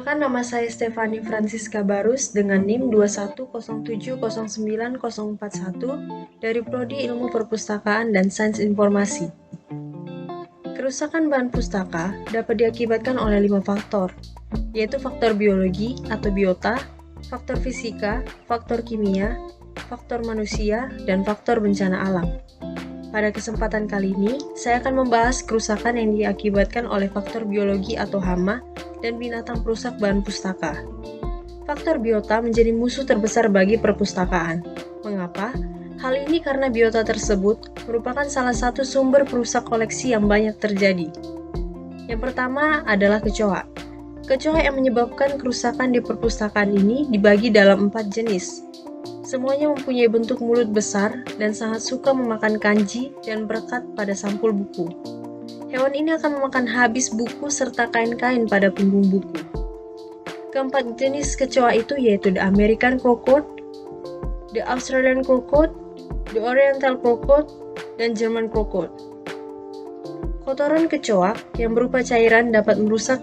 Perkenalkan, nama saya Stefani Francisca Barus dengan NIM 210709041 dari Prodi Ilmu Perpustakaan dan Sains Informasi. Kerusakan bahan pustaka dapat diakibatkan oleh 5 faktor, yaitu faktor biologi atau biota, faktor fisika, faktor kimia, faktor manusia, dan faktor bencana alam. Pada kesempatan kali ini, saya akan membahas kerusakan yang diakibatkan oleh faktor biologi atau hama dan binatang perusak bahan pustaka. Faktor biota menjadi musuh terbesar bagi perpustakaan. Mengapa? Hal ini karena biota tersebut merupakan salah satu sumber perusak koleksi yang banyak terjadi. Yang pertama adalah kecoa. Kecoa yang menyebabkan kerusakan di perpustakaan ini dibagi dalam 4 jenis. Semuanya mempunyai bentuk mulut besar dan sangat suka memakan kanji dan berekat pada sampul buku. Hewan ini akan memakan habis buku serta kain-kain pada punggung buku. Keempat jenis kecoa itu yaitu the American Crocout, the Australian Crocout, the Oriental Crocout, dan German Crocout. Kotoran kecoa yang berupa cairan dapat merusak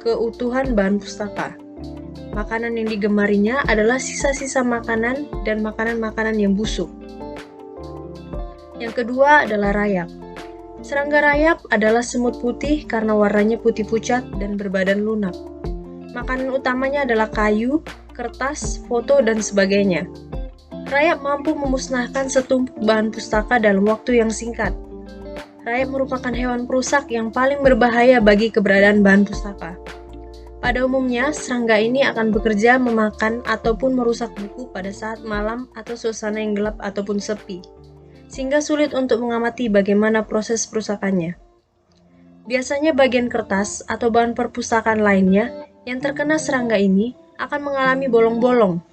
keutuhan bahan pustaka. Makanan yang digemarinya adalah sisa-sisa makanan dan makanan-makanan yang busuk. Yang kedua adalah rayap. Serangga rayap adalah semut putih karena warnanya putih pucat dan berbadan lunak. Makanan utamanya adalah kayu, kertas, foto, dan sebagainya. Rayap mampu memusnahkan setumpuk bahan pustaka dalam waktu yang singkat. Rayap merupakan hewan perusak yang paling berbahaya bagi keberadaan bahan pustaka. Pada umumnya, serangga ini akan bekerja memakan ataupun merusak buku pada saat malam atau suasana yang gelap ataupun sepi, sehingga sulit untuk mengamati bagaimana proses perusakannya. Biasanya bagian kertas atau bahan perpustakaan lainnya yang terkena serangga ini akan mengalami bolong-bolong,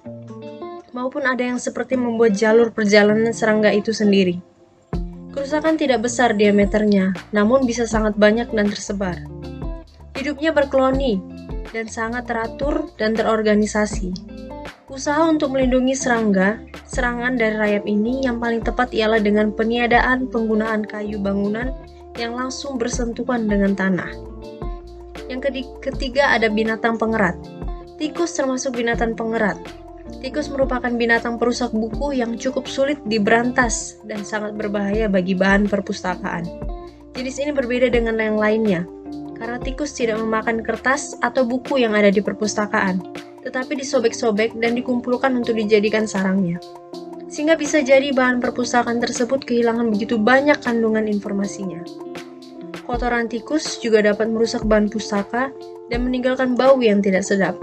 maupun ada yang seperti membuat jalur perjalanan serangga itu sendiri. Kerusakan tidak besar diameternya, namun bisa sangat banyak dan tersebar. Hidupnya berkoloni dan sangat teratur dan terorganisasi. Usaha untuk melindungi serangan dari rayap ini yang paling tepat ialah dengan peniadaan penggunaan kayu bangunan yang langsung bersentuhan dengan tanah. Yang ketiga ada binatang pengerat. Tikus termasuk binatang pengerat. Tikus merupakan binatang perusak buku yang cukup sulit diberantas dan sangat berbahaya bagi bahan perpustakaan. Jenis ini berbeda dengan yang lainnya, karena tikus tidak memakan kertas atau buku yang ada di perpustakaan, tetapi disobek-sobek dan dikumpulkan untuk dijadikan sarangnya. Sehingga bisa jadi bahan perpustakaan tersebut kehilangan begitu banyak kandungan informasinya. Kotoran tikus juga dapat merusak bahan pustaka dan meninggalkan bau yang tidak sedap.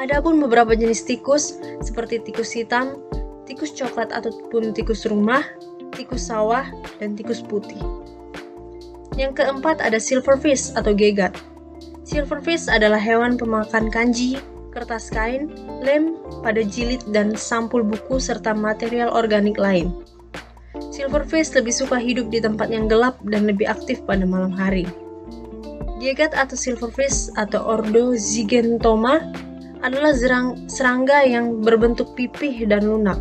Adapun beberapa jenis tikus seperti tikus hitam, tikus coklat ataupun tikus rumah, tikus sawah, dan tikus putih. Yang keempat ada silverfish atau gegat. Silverfish adalah hewan pemakan kanji, kertas kain, lem, pada jilid dan sampul buku serta material organik lain. Silverfish lebih suka hidup di tempat yang gelap dan lebih aktif pada malam hari. Gegat atau silverfish atau Ordo Zygentoma adalah serangga yang berbentuk pipih dan lunak,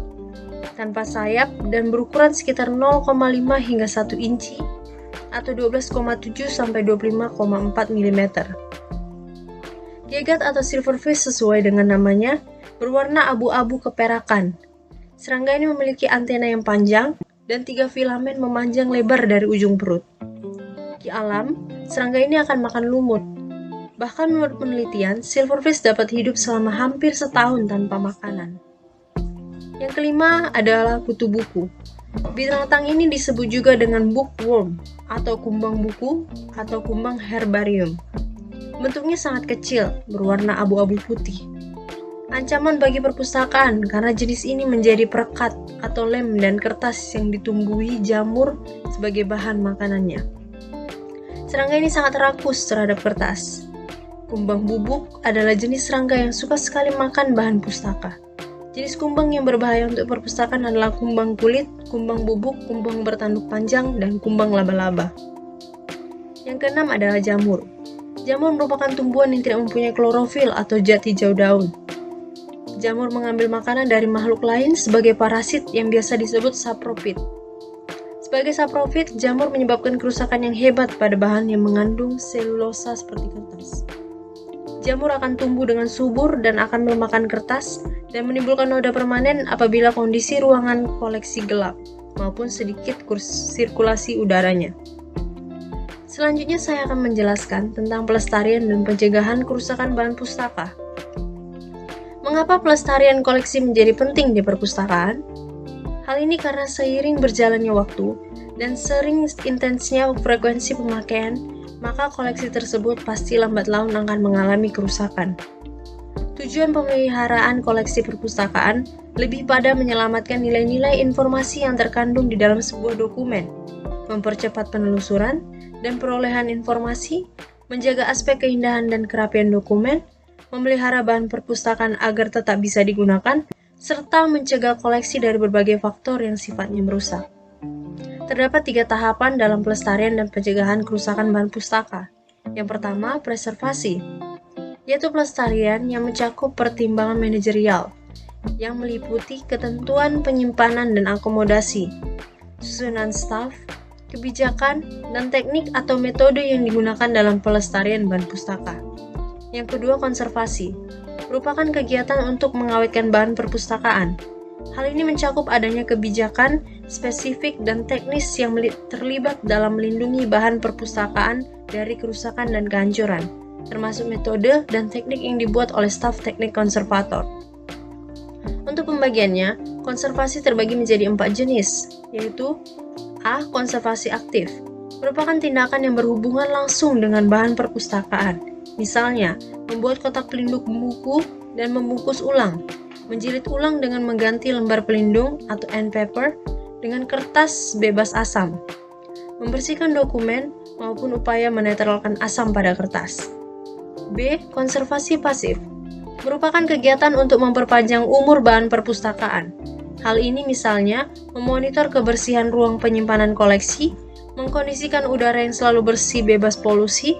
tanpa sayap dan berukuran sekitar 0,5 hingga 1 inci atau 12,7 sampai 25,4 mm. Gegat atau silverfish sesuai dengan namanya berwarna abu-abu keperakan. Serangga ini memiliki antena yang panjang dan 3 filamen memanjang lebar dari ujung perut. Di alam, serangga ini akan makan lumut. Bahkan menurut penelitian, silverfish dapat hidup selama hampir setahun tanpa makanan. Yang kelima adalah kutu buku. Binatang ini disebut juga dengan bookworm atau kumbang buku atau kumbang herbarium. Bentuknya sangat kecil, berwarna abu-abu putih. Ancaman bagi perpustakaan karena jenis ini menjadi perekat atau lem dan kertas yang ditumbuhi jamur sebagai bahan makanannya. Serangga ini sangat rakus terhadap kertas. Kumbang bubuk adalah jenis serangga yang suka sekali makan bahan pustaka. Jenis kumbang yang berbahaya untuk perpustakaan adalah kumbang kulit, kumbang bubuk, kumbang bertanduk panjang, dan kumbang laba-laba. Yang keenam adalah jamur. Jamur merupakan tumbuhan yang tidak mempunyai klorofil atau zat hijau daun. Jamur mengambil makanan dari makhluk lain sebagai parasit yang biasa disebut sapropit. Sebagai saprofit, jamur menyebabkan kerusakan yang hebat pada bahan yang mengandung selulosa seperti kertas. Jamur akan tumbuh dengan subur dan akan memakan kertas dan menimbulkan noda permanen apabila kondisi ruangan koleksi gelap maupun sedikit sirkulasi udaranya. Selanjutnya saya akan menjelaskan tentang pelestarian dan pencegahan kerusakan bahan pustaka. Mengapa pelestarian koleksi menjadi penting di perpustakaan? Hal ini karena seiring berjalannya waktu dan sering intensnya frekuensi pemakaian, maka koleksi tersebut pasti lambat laun akan mengalami kerusakan. Tujuan pemeliharaan koleksi perpustakaan lebih pada menyelamatkan nilai-nilai informasi yang terkandung di dalam sebuah dokumen, mempercepat penelusuran dan perolehan informasi, menjaga aspek keindahan dan kerapian dokumen, memelihara bahan perpustakaan agar tetap bisa digunakan, serta mencegah koleksi dari berbagai faktor yang sifatnya merusak. Terdapat 3 tahapan dalam pelestarian dan pencegahan kerusakan bahan pustaka. Yang pertama, preservasi, yaitu pelestarian yang mencakup pertimbangan manajerial, yang meliputi ketentuan penyimpanan dan akomodasi, susunan staf, kebijakan, dan teknik atau metode yang digunakan dalam pelestarian bahan pustaka. Yang kedua, konservasi, merupakan kegiatan untuk mengawetkan bahan perpustakaan. Hal ini mencakup adanya kebijakan, spesifik, dan teknis yang terlibat dalam melindungi bahan perpustakaan dari kerusakan dan kehancuran, termasuk metode dan teknik yang dibuat oleh staf teknik konservator. Untuk pembagiannya, konservasi terbagi menjadi 4 jenis, yaitu A. Konservasi aktif, merupakan tindakan yang berhubungan langsung dengan bahan perpustakaan. Misalnya, membuat kotak pelindung buku dan membungkus ulang, menjilid ulang dengan mengganti lembar pelindung atau end paper dengan kertas bebas asam, membersihkan dokumen maupun upaya menetralkan asam pada kertas. B. Konservasi pasif, merupakan kegiatan untuk memperpanjang umur bahan perpustakaan. Hal ini misalnya memonitor kebersihan ruang penyimpanan koleksi, mengkondisikan udara yang selalu bersih bebas polusi,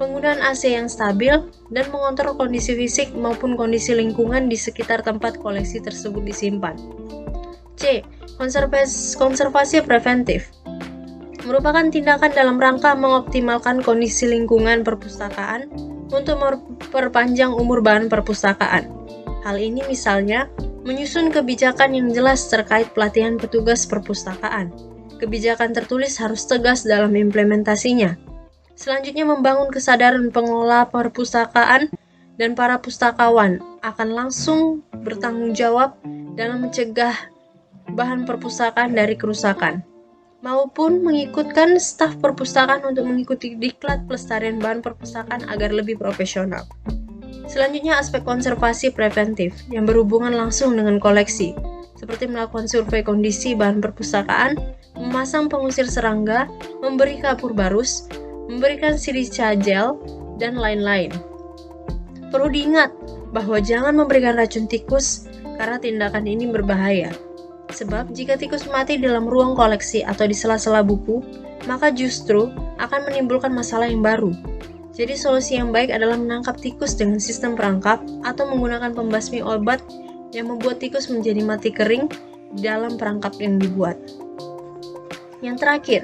penggunaan AC yang stabil, dan mengontrol kondisi fisik maupun kondisi lingkungan di sekitar tempat koleksi tersebut disimpan. C. Konservasi preventif, merupakan tindakan dalam rangka mengoptimalkan kondisi lingkungan perpustakaan untuk memperpanjang umur bahan perpustakaan. Hal ini misalnya menyusun kebijakan yang jelas terkait pelatihan petugas perpustakaan. Kebijakan tertulis harus tegas dalam implementasinya. Selanjutnya, membangun kesadaran pengelola perpustakaan dan para pustakawan akan langsung bertanggung jawab dalam mencegah bahan perpustakaan dari kerusakan, maupun mengikutkan staf perpustakaan untuk mengikuti diklat pelestarian bahan perpustakaan agar lebih profesional. Selanjutnya, aspek konservasi preventif yang berhubungan langsung dengan koleksi, seperti melakukan survei kondisi bahan perpustakaan, memasang pengusir serangga, memberi kapur barus, memberikan silica gel, dan lain-lain. Perlu diingat bahwa jangan memberikan racun tikus karena tindakan ini berbahaya. Sebab jika tikus mati dalam ruang koleksi atau di sela-sela buku, maka justru akan menimbulkan masalah yang baru. Jadi solusi yang baik adalah menangkap tikus dengan sistem perangkap atau menggunakan pembasmi obat yang membuat tikus menjadi mati kering di dalam perangkap yang dibuat. Yang terakhir,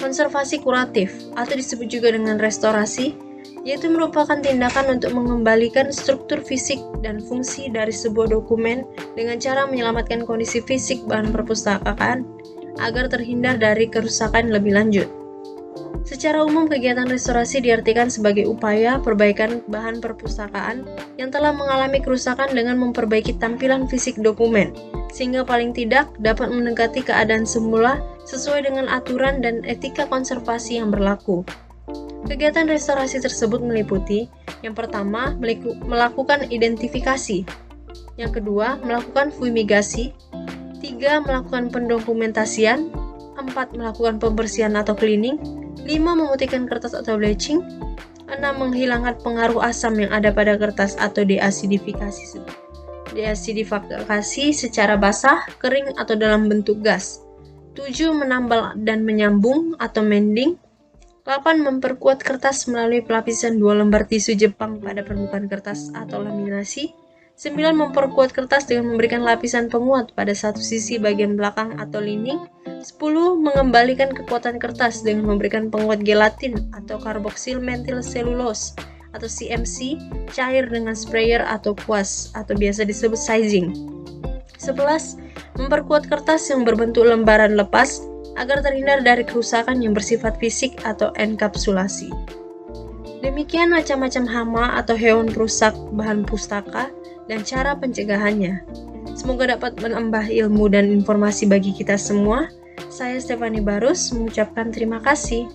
konservasi kuratif atau disebut juga dengan restorasi, yaitu merupakan tindakan untuk mengembalikan struktur fisik dan fungsi dari sebuah dokumen dengan cara menyelamatkan kondisi fisik bahan perpustakaan agar terhindar dari kerusakan lebih lanjut. Secara umum, kegiatan restorasi diartikan sebagai upaya perbaikan bahan perpustakaan yang telah mengalami kerusakan dengan memperbaiki tampilan fisik dokumen, sehingga paling tidak dapat mendekati keadaan semula sesuai dengan aturan dan etika konservasi yang berlaku. Kegiatan restorasi tersebut meliputi, yang pertama, melakukan identifikasi, yang kedua, melakukan fumigasi, 3. Melakukan pendokumentasian, 4. Melakukan pembersihan atau cleaning, 5. Memutihkan kertas atau bleaching, 6. Menghilangkan pengaruh asam yang ada pada kertas atau deasidifikasi secara basah, kering, atau dalam bentuk gas, 7. Menambal dan menyambung atau mending, 8. Memperkuat kertas melalui pelapisan 2 lembar tisu Jepang pada permukaan kertas atau laminasi, 9. Memperkuat kertas dengan memberikan lapisan penguat pada satu sisi bagian belakang atau lining, 10. Mengembalikan kekuatan kertas dengan memberikan penguat gelatin atau karboksil metil selulose atau CMC, cair dengan sprayer atau kuas atau biasa disebut sizing. 11. Memperkuat kertas yang berbentuk lembaran lepas agar terhindar dari kerusakan yang bersifat fisik atau enkapsulasi. Demikian macam-macam hama atau hewan perusak bahan pustaka dan cara pencegahannya. Semoga dapat menambah ilmu dan informasi bagi kita semua. Saya Stefani Barus mengucapkan terima kasih.